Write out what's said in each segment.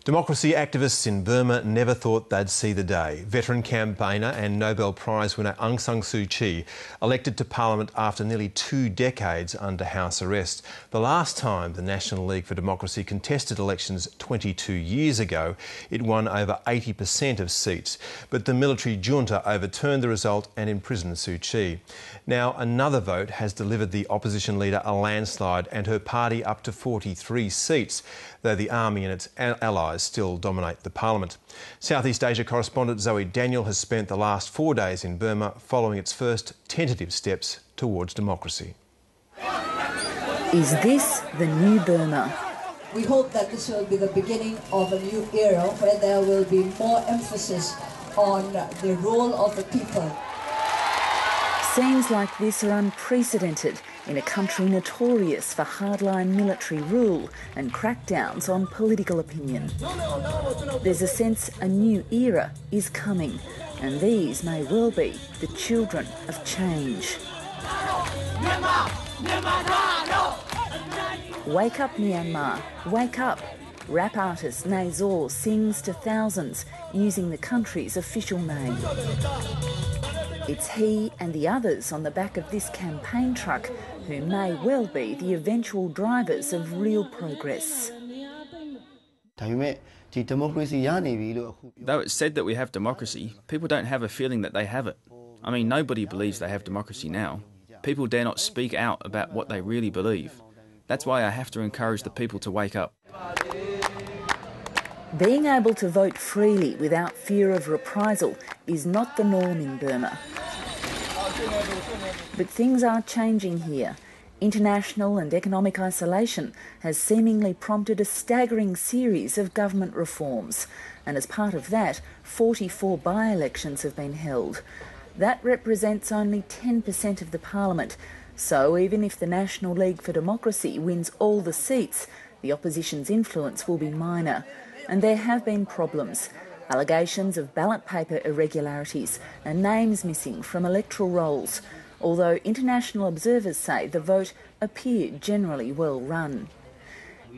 Democracy activists in Burma never thought they'd see the day. Veteran campaigner and Nobel Prize winner Aung San Suu Kyi elected to Parliament after nearly 2 decades under house arrest. The last time the National League for Democracy contested elections 22 years ago, it won over 80% of seats. But the military junta overturned the result and imprisoned Suu Kyi. Now another vote has delivered the opposition leader a landslide and her party up to 43 seats, though the army and its allies still dominate the parliament. Southeast Asia correspondent Zoe Daniel has spent the last 4 days in Burma following its first tentative steps towards democracy. Is this the new Burma? We hope that this will be the beginning of a new era where there will be more emphasis on the role of the people. Scenes like this are unprecedented in a country notorious for hardline military rule and crackdowns on political opinion. There's a sense a new era is coming, and these may well be the children of change. Wake up, Myanmar, wake up. Rap artist Nazor sings to thousands using the country's official name. It's he and the others on the back of this campaign truck who may well be the eventual drivers of real progress. Though it's said that we have democracy, people don't have a feeling that they have it. I mean, nobody believes they have democracy now. People dare not speak out about what they really believe. That's why I have to encourage the people to wake up. Being able to vote freely without fear of reprisal is not the norm in Burma. But things are changing here. International and economic isolation has seemingly prompted a staggering series of government reforms, and as part of that, 44 by-elections have been held. That represents only 10% of the parliament, so even if the National League for Democracy wins all the seats, the opposition's influence will be minor. And there have been problems. Allegations of ballot paper irregularities and names missing from electoral rolls, although international observers say the vote appeared generally well run.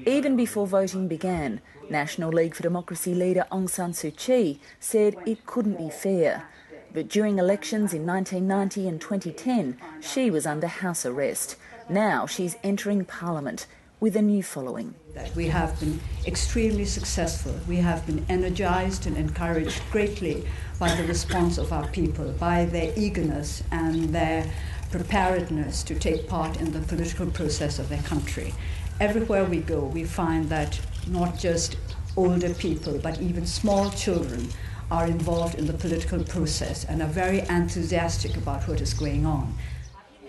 Even before voting began, National League for Democracy leader Aung San Suu Kyi said it couldn't be fair. But during elections in 1990 and 2010, she was under house arrest. Now she's entering Parliament with a new following. We have been extremely successful. We have been energised and encouraged greatly by the response of our people, by their eagerness and their preparedness to take part in the political process of their country. Everywhere we go, we find that not just older people, but even small children are involved in the political process and are very enthusiastic about what is going on.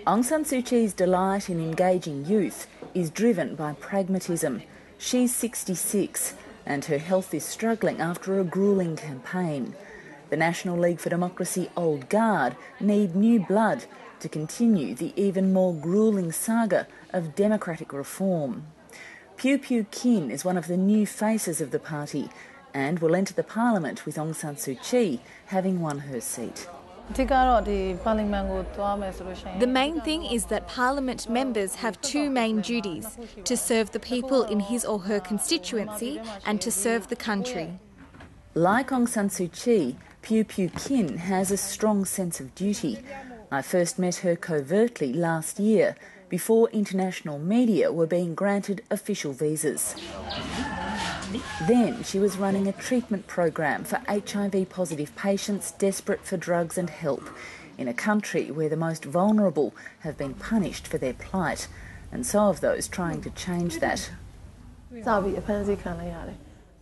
Aung San Suu Kyi's delight in engaging youth is driven by pragmatism. She's 66 and her health is struggling after a gruelling campaign. The National League for Democracy Old Guard need new blood to continue the even more gruelling saga of democratic reform. Phu Phu Kin is one of the new faces of the party and will enter the parliament with Aung San Suu Kyi having won her seat. The main thing is that Parliament members have 2 main duties: to serve the people in his or her constituency and to serve the country. Like Aung San Suu Kyi, Phu Phu Kin has a strong sense of duty. I first met her covertly last year, before international media were being granted official visas. Then she was running a treatment program for HIV-positive patients desperate for drugs and help in a country where the most vulnerable have been punished for their plight, and so have those trying to change that.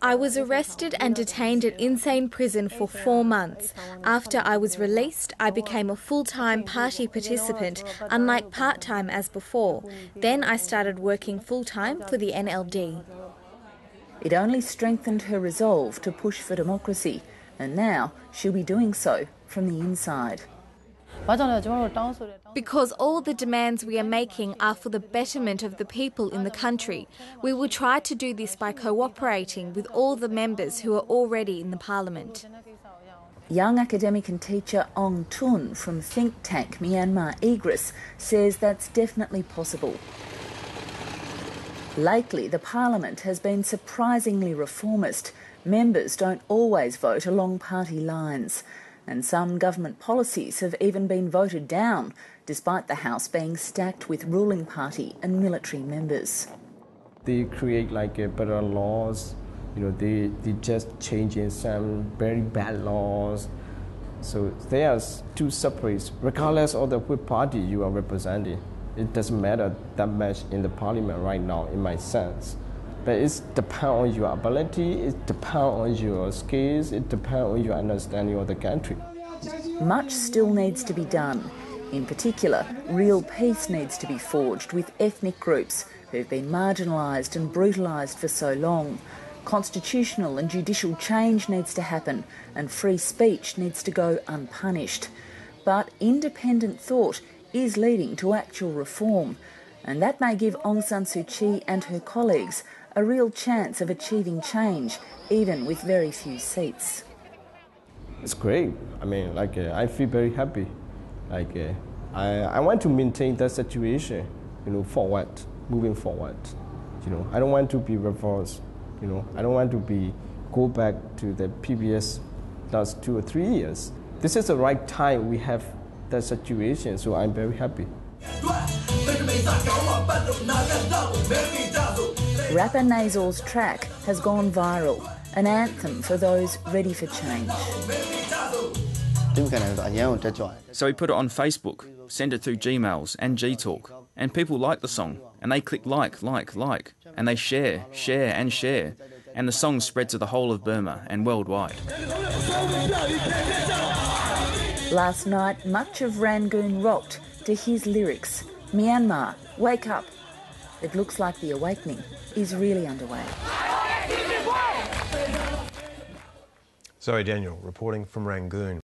I was arrested and detained at insane prison for 4 months. After I was released, I became a full-time party participant, unlike part-time as before. Then I started working full-time for the NLD. It only strengthened her resolve to push for democracy, and now she'll be doing so from the inside. Because all the demands we are making are for the betterment of the people in the country. We will try to do this by cooperating with all the members who are already in the parliament. Young academic and teacher Ong Tun from think tank Myanmar Egress says that's definitely possible. Lately, the parliament has been surprisingly reformist. Members don't always vote along party lines, and some government policies have even been voted down, despite the House being stacked with ruling party and military members. They create better laws, they just changing some very bad laws. So they are two separate, regardless of the which party you are representing. It doesn't matter that much in the parliament right now, in my sense. But it depends on your ability, it depends on your skills, it depends on your understanding of the country. Much still needs to be done. In particular, real peace needs to be forged with ethnic groups who've been marginalised and brutalised for so long. Constitutional and judicial change needs to happen, and free speech needs to go unpunished. But independent thought is leading to actual reform, and that may give Aung San Suu Kyi and her colleagues a real chance of achieving change, even with very few seats. It's great. I feel very happy. I want to maintain that situation, moving forward. I don't want to be reversed. I don't want to go back to the previous last 2 or 3 years. This is the right time we have that situation, so I'm very happy. Rapper Nazor's track has gone viral, an anthem for those ready for change. So he put it on Facebook, sent it through Gmails and Gtalk, and people like the song, and they click like, and they share, and share, and the song spread to the whole of Burma and worldwide. Last night, much of Rangoon rocked to his lyrics. Myanmar, wake up. It looks like the awakening is really underway. Zoe Daniel reporting from Rangoon.